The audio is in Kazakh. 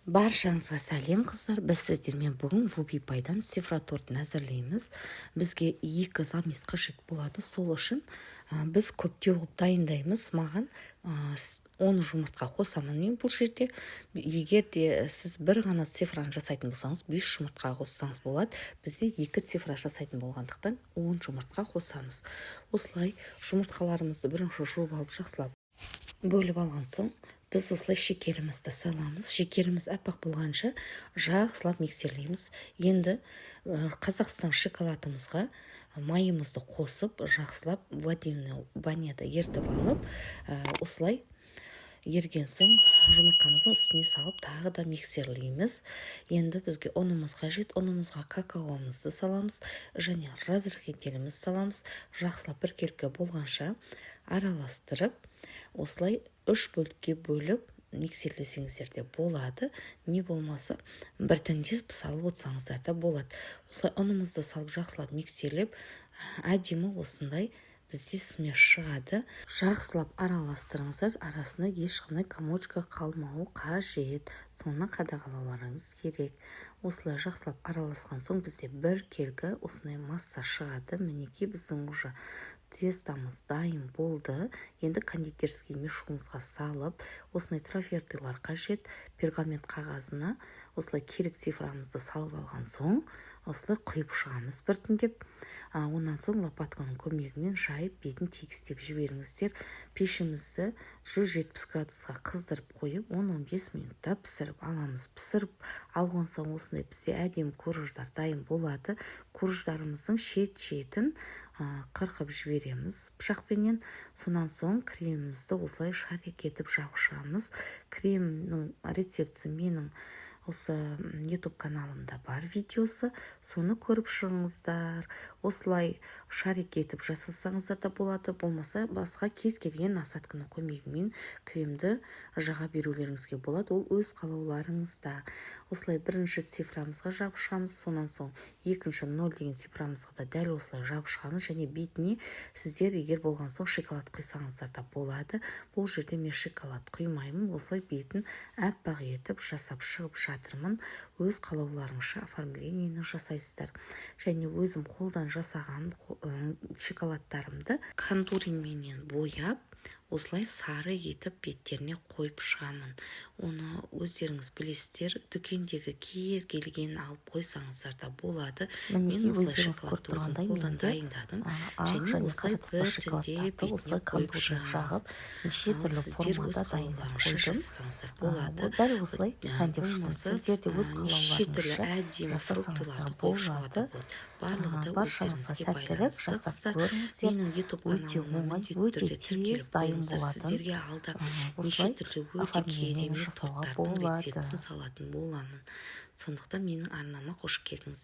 Баршаңызға сәлем қыздар, біз сіздермен бүгін вуби-пайдан цифра тортын әзірлейміз. Бізге 2 замес қажет болады, сол үшін біз көптеу ғып дайындаймыз. Маған 10 жұмыртқа қосамын мен бұл жерде. Егер де сіз бір ғана цифраны жасайтын болсаңыз, 5 жұмыртқа қоссаңыз болады. Бізде 2 цифра жасайтын болғандықтан 10 жұмыртқа қосамыз. Осылай жұмыртқаларымызды бірінші жуып алып жақсылап бөліп алған соң, біз осылай шекерімізді саламыз. Шекеріміз әппақ болғанша жақсылап миксерлейміз. Енді Қазақстан шоколадымызға майымызды қосып, жақсылап ванильный баняда ертіп алып, осылай ерген соң жұмыртқамыздың үстіне салып тағы да миксерлейміз. Енді бізге ұнымыз қажет. Ұнымызға какаомызды саламыз және разрыхителімізді саламыз. Жақсылап біркелкі болғанша араластырып, осылай 3 бөлікке бөліп миксерлесеңіздер де болады. Не болмаса біртіндес салып отырсаңыздар да болады. Осылай ұнымызды салып жақсылап миксерлеп, әдемі осындай бізде смеш шығады. Жақсылап араластырыңыздар, арасында ешқандай комочка қалмауы қажет. Соны қадағалауларыңыз керек. Осылай жақсылап араласқан соң бізде бір келкі осындай масса шығады. Мінекей біздің уже тестамыз дайын болды. Енді кондитерский мешогымызға салып, осындай трафертилар қажет. Пергамент қағазына осылай керек цифрамызды салып алған соң, осылай құйып шығамыз біртіндеп. Онан соң лопатканың көмегімен жайып, бетін тегістеп жіберіңіздер. Пешімізді 170 градусқа қыздырып қойып, 10-15 минутта пісіріп аламыз. Пісіріп алған соң осындай бізде әдемі корждар дайын болады. Корждарымыздың шет-шетін қырқып жібереміз пышақпенен. Сонан соң кремімізді осылай шарик етіп жабышамыз. Кремнің рецептісі менің осы YouTube каналымда бар видеосы, соны көріп шығыңыздар. Осылай шарик етіп жасасаңыздар да болады, болмаса басқа кез келген насадканың көмегімен кремді жаға берулеріңізге болады, ол өз қалауларыңызда. Осылай бірінші цифрамызға жабышамыз, сонан соң екінші 0 деген цифрамызға да дәл осылай жабышамыз, және бетіне сіздер егер болған соң шоколад құйсаңыздар да болады. Бұл жерде мен шоколад құймаймын, осылай бетін әппақ етіп жасап шығып жатырмын. Өз қалауларыңызша оформлениені жасайсыздар. Және өзім қолдан жасаған шоколадтарымды контуринменен бояп, осылай сары етіп беттеріне қойып шығамын. Оны өздеріңіз білесіздер, дүкендегі кез келген алып қойсаңыздар да болады. Мен осылай шоколадты өзім қолдан дайындадым. Және осылай біртіндеп бетіне қойып жағып, неше түрлі формада дайындап қойдым. Дәл осылай сәндеп шықтым. Сіздер де өз қалауларыңызша жасасаңыздар болады. Баршаңызға сәттілік, жасап көріңіздер. Өте оңай, өте тез дайын болатын. Осылай оформлениені жасауға болады. Сондықтан менің арнама қош келдіңіз.